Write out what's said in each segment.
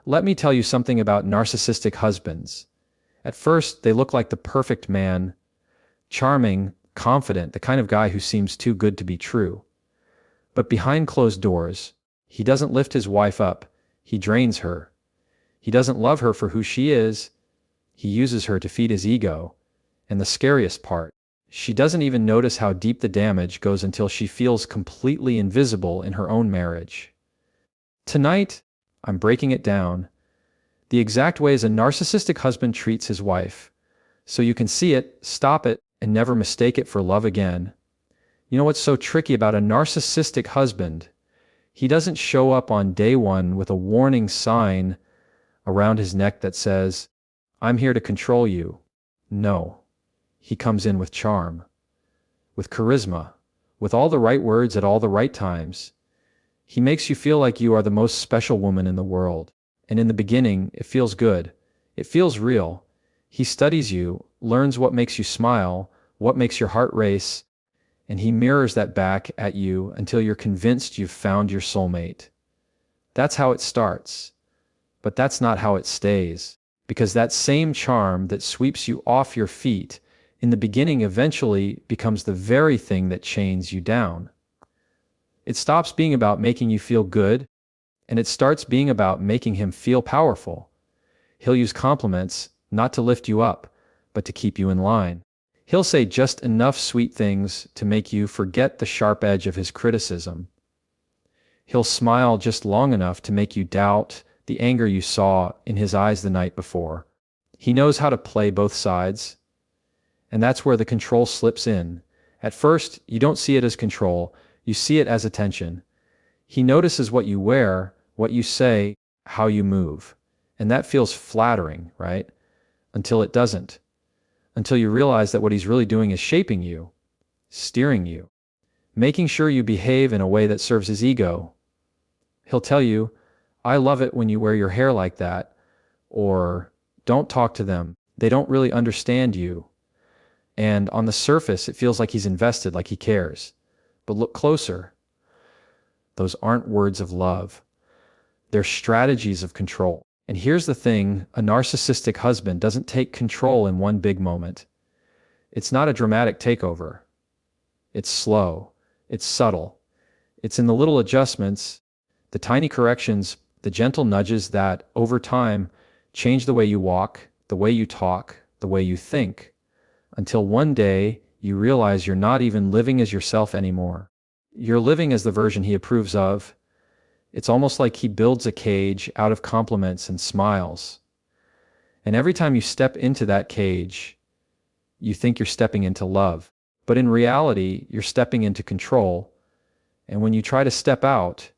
Let me tell you something about narcissistic husbands. At first, they look like the perfect man, charming, confident, the kind of guy who seems too good to be true. But behind closed doors, he doesn't lift his wife up, he drains her. He doesn't love her for who she is, he uses her to feed his ego. And the scariest part, she doesn't even notice how deep the damage goes until she feels completely invisible in her own marriage. Tonight, I'm breaking it down. The exact ways a narcissistic husband treats his wife, so you can see it, stop it, and never mistake it for love again. You know what's so tricky about a narcissistic husband? He doesn't show up on day one with a warning sign around his neck that says, "I'm here to control you." No. He comes in with charm, with charisma, with all the right words at all the right times. He makes you feel like you are the most special woman in the world. And in the beginning, it feels good. It feels real. He studies you, learns what makes you smile, what makes your heart race, and he mirrors that back at you until you're convinced you've found your soulmate. That's how it starts. But that's not how it stays. Because that same charm that sweeps you off your feet in the beginning eventually becomes the very thing that chains you down. It stops being about making you feel good, and it starts being about making him feel powerful. He'll use compliments not to lift you up, but to keep you in line. He'll say just enough sweet things to make you forget the sharp edge of his criticism. He'll smile just long enough to make you doubt the anger you saw in his eyes the night before. He knows how to play both sides, and that's where the control slips in. At first, you don't see it as control, you see it as attention. He notices what you wear, what you say, how you move. And that feels flattering, right? Until it doesn't. Until you realize that what he's really doing is shaping you, steering you, making sure you behave in a way that serves his ego. He'll tell you, "I love it when you wear your hair like that," or "Don't talk to them, they don't really understand you." And on the surface, it feels like he's invested, like he cares. But look closer. Those aren't words of love. They're strategies of control. And here's the thing, a narcissistic husband doesn't take control in one big moment. It's not a dramatic takeover. It's slow. It's subtle. It's in the little adjustments, the tiny corrections, the gentle nudges that, over time, change the way you walk, the way you talk, the way you think, until one day you realize you're not even living as yourself anymore. You're living as the version he approves of. It's almost like he builds a cage out of compliments and smiles. And every time you step into that cage, you think you're stepping into love. But in reality, you're stepping into control. And when you try to step out,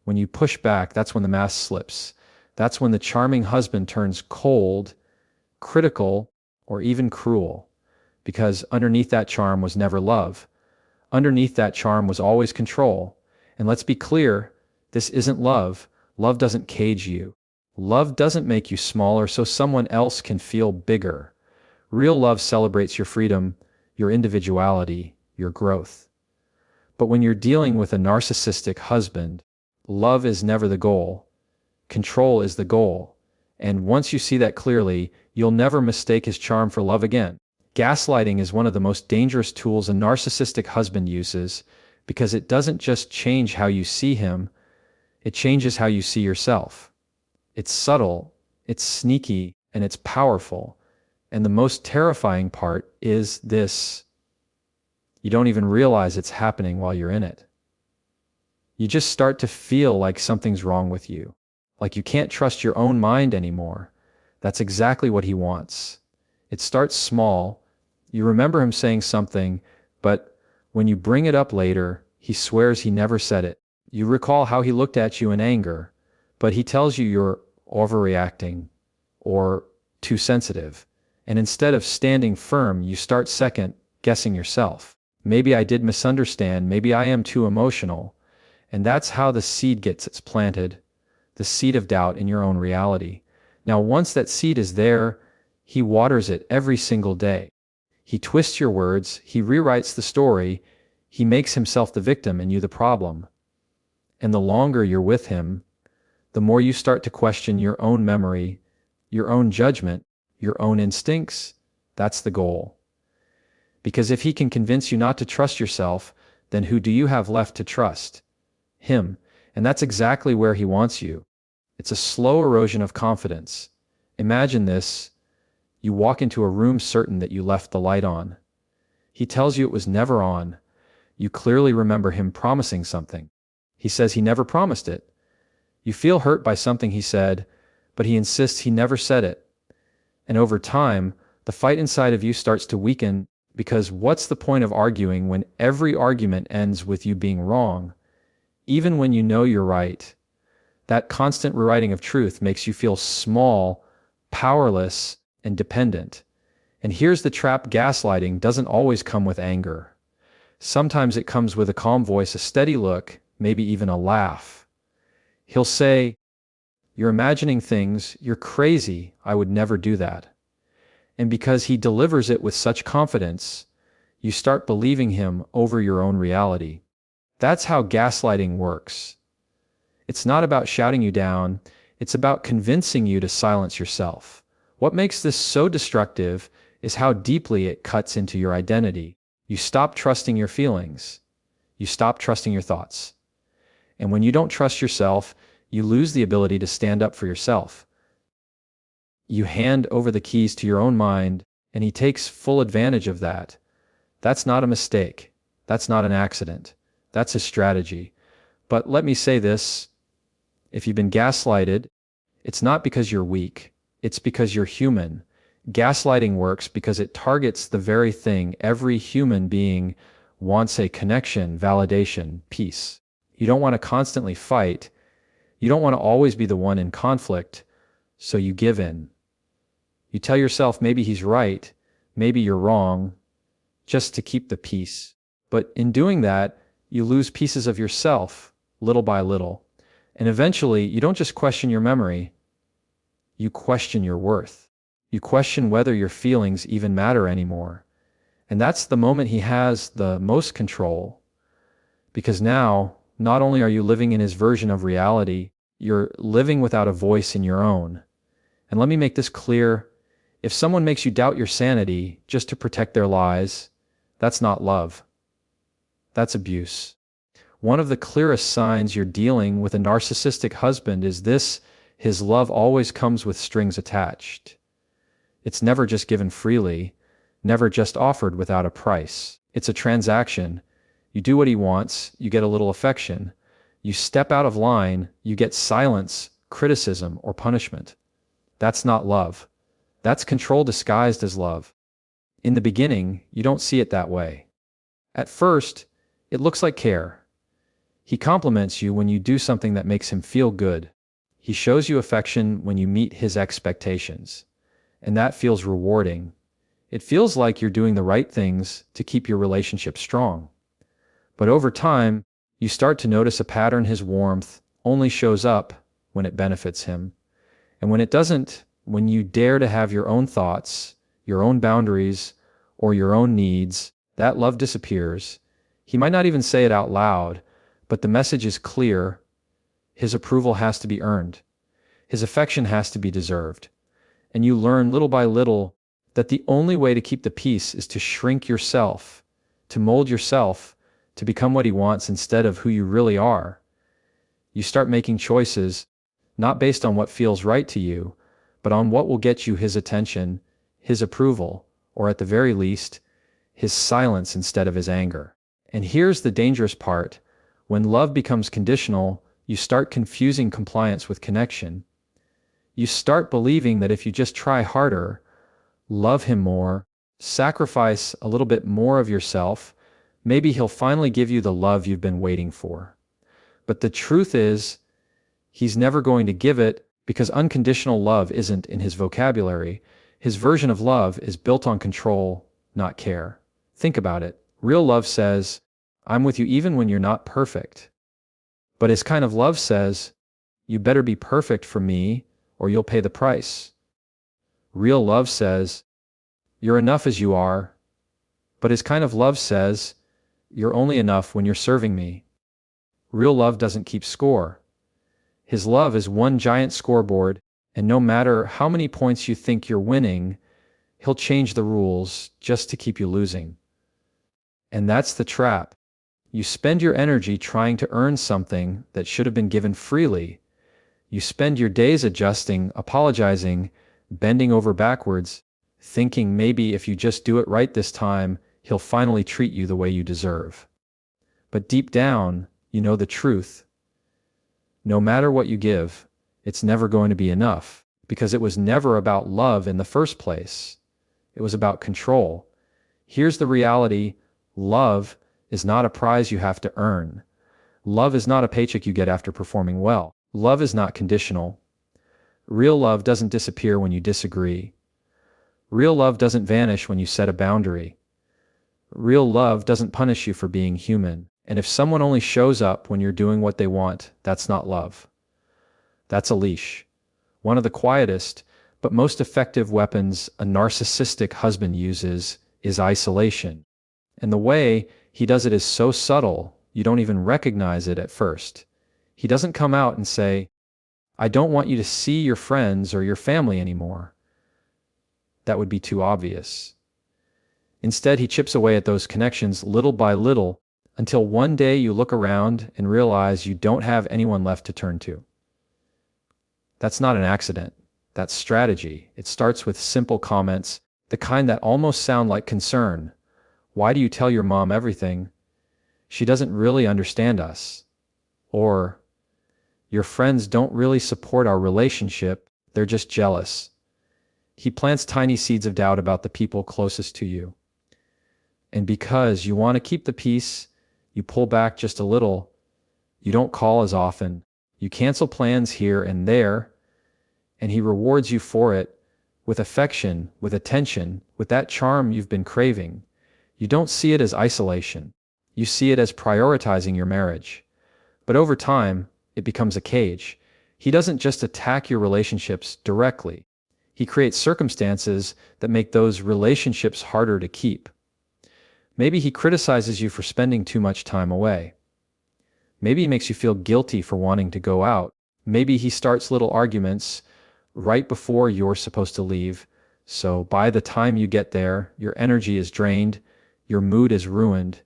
when you push back, that's when the mask slips. That's when the charming husband turns cold, critical, or even cruel. Because underneath that charm was never love. Underneath that charm was always control. And let's be clear, this isn't love. Love doesn't cage you. Love doesn't make you smaller so someone else can feel bigger. Real love celebrates your freedom, your individuality, your growth. But when you're dealing with a narcissistic husband, love is never the goal. Control is the goal. And once you see that clearly, you'll never mistake his charm for love again. Gaslighting is one of the most dangerous tools a narcissistic husband uses because it doesn't just change how you see him, it changes how you see yourself. It's subtle, it's sneaky, and it's powerful. And the most terrifying part is this: you don't even realize it's happening while you're in it. You just start to feel like something's wrong with you, like you can't trust your own mind anymore. That's exactly what he wants. It starts small. You remember him saying something, but when you bring it up later, he swears he never said it. You recall how he looked at you in anger, but he tells you you're overreacting or too sensitive. And instead of standing firm, you start second guessing yourself. Maybe I did misunderstand, maybe I am too emotional. And that's how the seed gets planted, the seed of doubt in your own reality. Now, once that seed is there, he waters it every single day. He twists your words, he rewrites the story, he makes himself the victim and you the problem. And the longer you're with him, the more you start to question your own memory, your own judgment, your own instincts. That's the goal. Because if he can convince you not to trust yourself, then who do you have left to trust? Him. And that's exactly where he wants you. It's a slow erosion of confidence. Imagine this. You walk into a room certain that you left the light on. He tells you it was never on. You clearly remember him promising something. He says he never promised it. You feel hurt by something he said, but he insists he never said it. And over time, the fight inside of you starts to weaken, because what's the point of arguing when every argument ends with you being wrong? Even when you know you're right. That constant rewriting of truth makes you feel small, powerless, and dependent. And here's the trap: gaslighting doesn't always come with anger. Sometimes it comes with a calm voice, a steady look, maybe even a laugh. He'll say, "You're imagining things, you're crazy, I would never do that." And because he delivers it with such confidence, you start believing him over your own reality. That's how gaslighting works. It's not about shouting you down, it's about convincing you to silence yourself. What makes this so destructive is how deeply it cuts into your identity. You stop trusting your feelings. You stop trusting your thoughts. And when you don't trust yourself, you lose the ability to stand up for yourself. You hand over the keys to your own mind, and he takes full advantage of that. That's not a mistake. That's not an accident. That's a strategy. But let me say this, if you've been gaslighted, it's not because you're weak. It's because you're human. Gaslighting works because it targets the very thing every human being wants: a connection, validation, peace. You don't want to constantly fight. You don't want to always be the one in conflict, so you give in. You tell yourself maybe he's right, maybe you're wrong, just to keep the peace. But in doing that, you lose pieces of yourself, little by little. And eventually, you don't just question your memory, you question your worth. You question whether your feelings even matter anymore. And that's the moment he has the most control. Because now, not only are you living in his version of reality, you're living without a voice in your own. And let me make this clear. If someone makes you doubt your sanity just to protect their lies, that's not love. That's abuse. One of the clearest signs you're dealing with a narcissistic husband is this: his love always comes with strings attached. It's never just given freely, never just offered without a price. It's a transaction. You do what he wants, you get a little affection. You step out of line, you get silence, criticism, or punishment. That's not love. That's control disguised as love. In the beginning, you don't see it that way. At first, it looks like care. He compliments you when you do something that makes him feel good. He shows you affection when you meet his expectations. And that feels rewarding. It feels like you're doing the right things to keep your relationship strong. But over time, you start to notice a pattern: his warmth only shows up when it benefits him. And when it doesn't, when you dare to have your own thoughts, your own boundaries, or your own needs, that love disappears. He might not even say it out loud, but the message is clear. His approval has to be earned. His affection has to be deserved. And you learn little by little that the only way to keep the peace is to shrink yourself, to mold yourself, to become what he wants instead of who you really are. You start making choices, not based on what feels right to you, but on what will get you his attention, his approval, or at the very least, his silence instead of his anger. And here's the dangerous part. When love becomes conditional, you start confusing compliance with connection. You start believing that if you just try harder, love him more, sacrifice a little bit more of yourself, maybe he'll finally give you the love you've been waiting for. But the truth is, he's never going to give it, because unconditional love isn't in his vocabulary. His version of love is built on control, not care. Think about it. Real love says, "I'm with you even when you're not perfect." But his kind of love says, "You better be perfect for me, or you'll pay the price." Real love says, "You're enough as you are." But his kind of love says, "You're only enough when you're serving me." Real love doesn't keep score. His love is one giant scoreboard, and no matter how many points you think you're winning, he'll change the rules just to keep you losing. And that's the trap. You spend your energy trying to earn something that should have been given freely. You spend your days adjusting, apologizing, bending over backwards, thinking maybe if you just do it right this time, he'll finally treat you the way you deserve. But deep down, you know the truth. No matter what you give, it's never going to be enough, because it was never about love in the first place. It was about control. Here's the reality: love is not a prize you have to earn. Love is not a paycheck you get after performing well. Love is not conditional. Real love doesn't disappear when you disagree. Real love doesn't vanish when you set a boundary. Real love doesn't punish you for being human. And if someone only shows up when you're doing what they want, that's not love. That's a leash. One of the quietest, but most effective weapons a narcissistic husband uses is isolation. And the way he does it is so subtle, you don't even recognize it at first. He doesn't come out and say, "I don't want you to see your friends or your family anymore." That would be too obvious. Instead, he chips away at those connections little by little until one day you look around and realize you don't have anyone left to turn to. That's not an accident. That's strategy. It starts with simple comments, the kind that almost sound like concern. "Why do you tell your mom everything? She doesn't really understand us." Or, "Your friends don't really support our relationship, they're just jealous." He plants tiny seeds of doubt about the people closest to you. And because you want to keep the peace, you pull back just a little. You don't call as often. You cancel plans here and there, and he rewards you for it with affection, with attention, with that charm you've been craving. You don't see it as isolation. You see it as prioritizing your marriage. But over time, it becomes a cage. He doesn't just attack your relationships directly. He creates circumstances that make those relationships harder to keep. Maybe he criticizes you for spending too much time away. Maybe he makes you feel guilty for wanting to go out. Maybe he starts little arguments right before you're supposed to leave, so by the time you get there, your energy is drained, your mood is ruined,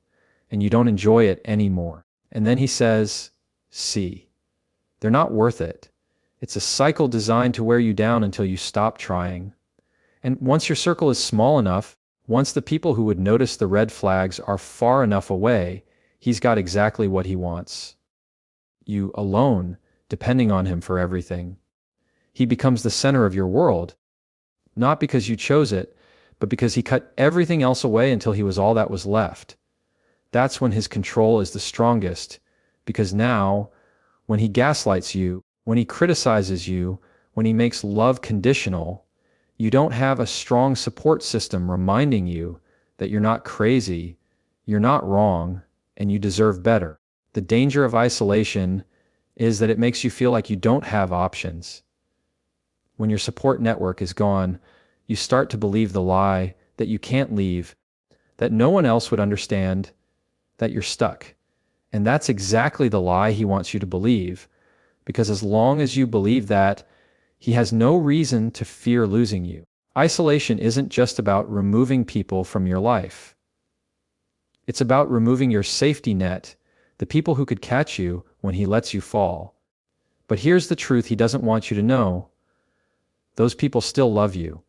and you don't enjoy it anymore. And then he says, "See, they're not worth it." It's a cycle designed to wear you down until you stop trying. And once your circle is small enough, once the people who would notice the red flags are far enough away, he's got exactly what he wants. You alone, depending on him for everything. He becomes the center of your world, not because you chose it, but because he cut everything else away until he was all that was left. That's when his control is the strongest, because now, when he gaslights you, when he criticizes you, when he makes love conditional, you don't have a strong support system reminding you that you're not crazy, you're not wrong, and you deserve better. The danger of isolation is that it makes you feel like you don't have options. When your support network is gone, you start to believe the lie that you can't leave, that no one else would understand, that you're stuck. And that's exactly the lie he wants you to believe, because as long as you believe that, he has no reason to fear losing you. Isolation isn't just about removing people from your life. It's about removing your safety net, the people who could catch you when he lets you fall. But here's the truth he doesn't want you to know. Those people still love you.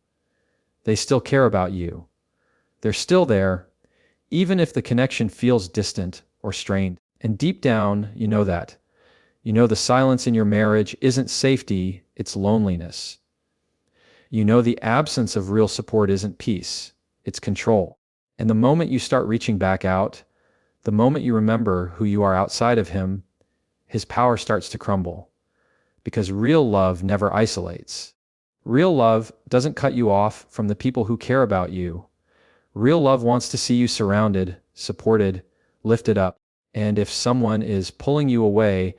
They still care about you. They're still there, even if the connection feels distant or strained. And deep down, you know that. You know the silence in your marriage isn't safety, it's loneliness. You know the absence of real support isn't peace, it's control. And the moment you start reaching back out, the moment you remember who you are outside of him, his power starts to crumble. Because real love never isolates. Real love doesn't cut you off from the people who care about you. Real love wants to see you surrounded, supported, lifted up. And if someone is pulling you away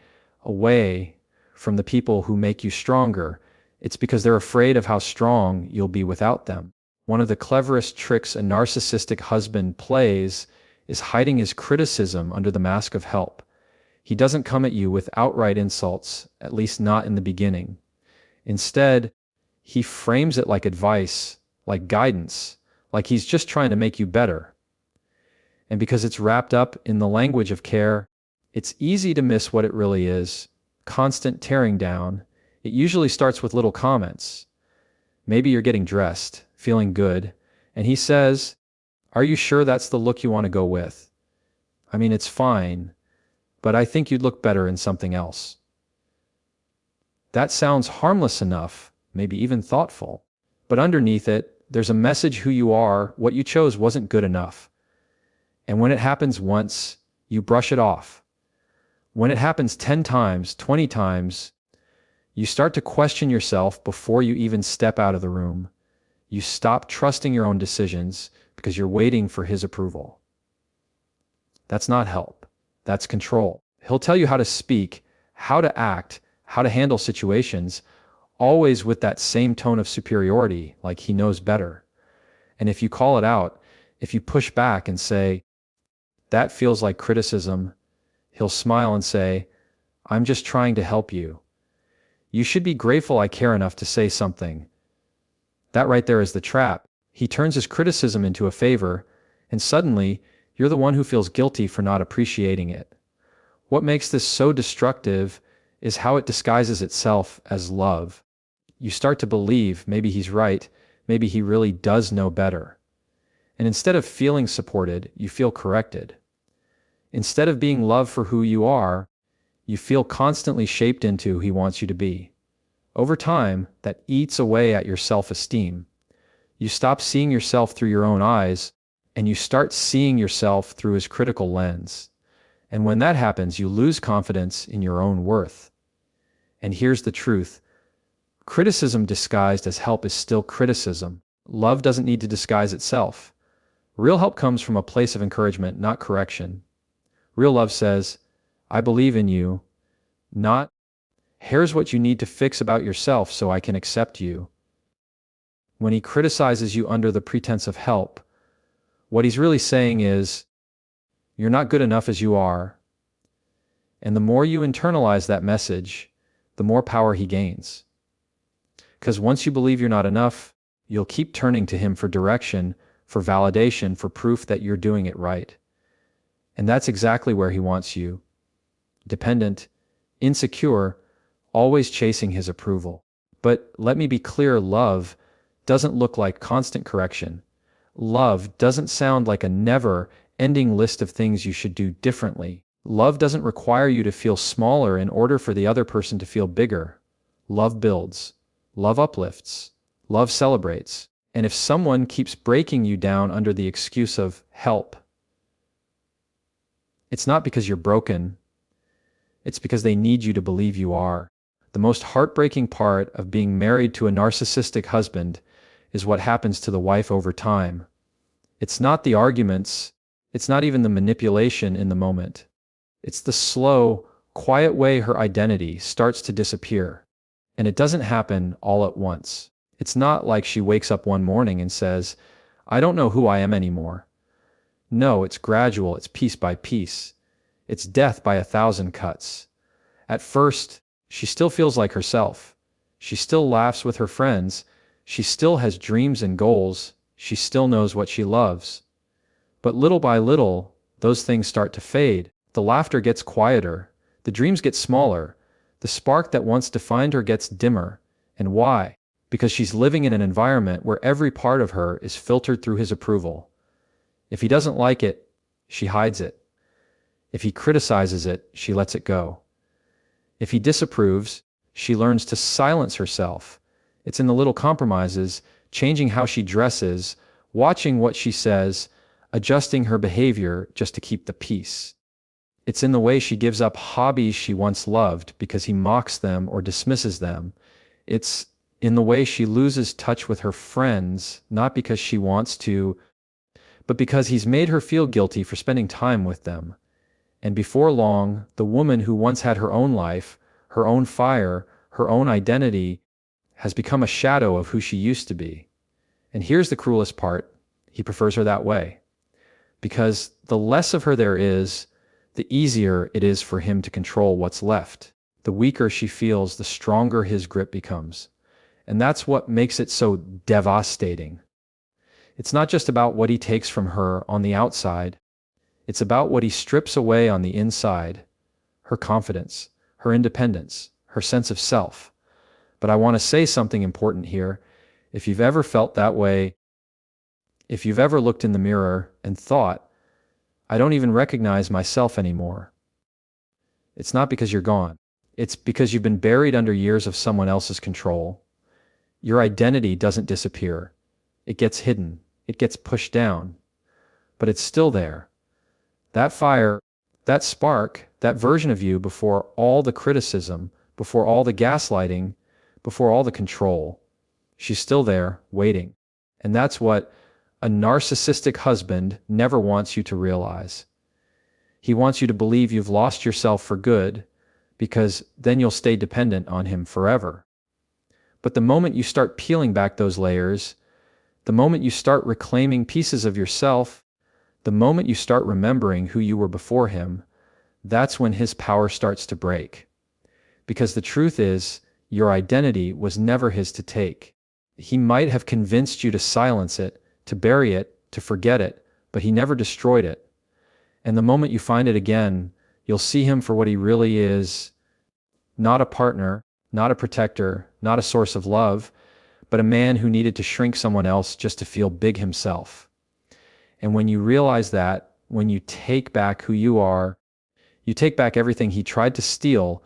from the people who make you stronger, it's because they're afraid of how strong you'll be without them. One of the cleverest tricks a narcissistic husband plays is hiding his criticism under the mask of help. He doesn't come at you with outright insults, at least not in the beginning. Instead, he frames it like advice, like guidance, like he's just trying to make you better. And because it's wrapped up in the language of care, it's easy to miss what it really is. Constant tearing down. It usually starts with little comments. Maybe you're getting dressed, feeling good, and he says, "Are you sure that's the look you want to go with? I mean, it's fine, but I think you'd look better in something else." That sounds harmless enough, maybe even thoughtful. But underneath it, there's a message: who you are, what you chose wasn't good enough. And when it happens once, you brush it off. When it happens 10 times, 20 times, you start to question yourself before you even step out of the room. You stop trusting your own decisions because you're waiting for his approval. That's not help. That's control. He'll tell you how to speak, how to act, how to handle situations, always with that same tone of superiority, like he knows better. And if you call it out, if you push back and say, "That feels like criticism," he'll smile and say, "I'm just trying to help you. You should be grateful I care enough to say something." That right there is the trap. He turns his criticism into a favor, and suddenly, you're the one who feels guilty for not appreciating it. What makes this so destructive is how it disguises itself as love. You start to believe maybe he's right, maybe he really does know better. And instead of feeling supported, you feel corrected. Instead of being loved for who you are, you feel constantly shaped into who he wants you to be. Over time, that eats away at your self-esteem. You stop seeing yourself through your own eyes, and you start seeing yourself through his critical lens. And when that happens, you lose confidence in your own worth. And here's the truth. Criticism disguised as help is still criticism. Love doesn't need to disguise itself. Real help comes from a place of encouragement, not correction. Real love says, "I believe in you," not, "Here's what you need to fix about yourself so I can accept you." When he criticizes you under the pretense of help, what he's really saying is, "You're not good enough as you are." And the more you internalize that message, the more power he gains. Because once you believe you're not enough, you'll keep turning to him for direction, for validation, for proof that you're doing it right. And that's exactly where he wants you. Dependent, insecure, always chasing his approval. But let me be clear, love doesn't look like constant correction. Love doesn't sound like a never-ending list of things you should do differently. Love doesn't require you to feel smaller in order for the other person to feel bigger. Love builds. Love uplifts. Love celebrates. And if someone keeps breaking you down under the excuse of help, it's not because you're broken. It's because they need you to believe you are. The most heartbreaking part of being married to a narcissistic husband is what happens to the wife over time. It's not the arguments. It's not even the manipulation in the moment. It's the slow, quiet way her identity starts to disappear. And it doesn't happen all at once. It's not like she wakes up one morning and says, "I don't know who I am anymore." No, it's gradual, it's piece by piece. It's death by 1,000 cuts. At first, she still feels like herself. She still laughs with her friends. She still has dreams and goals. She still knows what she loves. But little by little, those things start to fade. The laughter gets quieter. The dreams get smaller. The spark that once defined her gets dimmer. And why? Because she's living in an environment where every part of her is filtered through his approval. If he doesn't like it, she hides it. If he criticizes it, she lets it go. If he disapproves, she learns to silence herself. It's in the little compromises, changing how she dresses, watching what she says, adjusting her behavior just to keep the peace. It's in the way she gives up hobbies she once loved because he mocks them or dismisses them. It's in the way she loses touch with her friends, not because she wants to, but because he's made her feel guilty for spending time with them. And before long, the woman who once had her own life, her own fire, her own identity, has become a shadow of who she used to be. And here's the cruelest part. He prefers her that way. Because the less of her there is, the easier it is for him to control what's left. The weaker she feels, the stronger his grip becomes. And that's what makes it so devastating. It's not just about what he takes from her on the outside. It's about what he strips away on the inside. Her confidence, her independence, her sense of self. But I want to say something important here. If you've ever felt that way, if you've ever looked in the mirror and thought, I don't even recognize myself anymore, it's not because you're gone. It's because you've been buried under years of someone else's control. Your identity doesn't disappear. It gets hidden. It gets pushed down. But it's still there. That fire, that spark, that version of you before all the criticism, before all the gaslighting, before all the control, she's still there, waiting. And that's what a narcissistic husband never wants you to realize. He wants you to believe you've lost yourself for good, because then you'll stay dependent on him forever. But the moment you start peeling back those layers, the moment you start reclaiming pieces of yourself, the moment you start remembering who you were before him, that's when his power starts to break. Because the truth is, your identity was never his to take. He might have convinced you to silence it, to bury it, to forget it, but he never destroyed it. And the moment you find it again, you'll see him for what he really is, not a partner, not a protector, not a source of love, but a man who needed to shrink someone else just to feel big himself. And when you realize that, when you take back who you are, you take back everything he tried to steal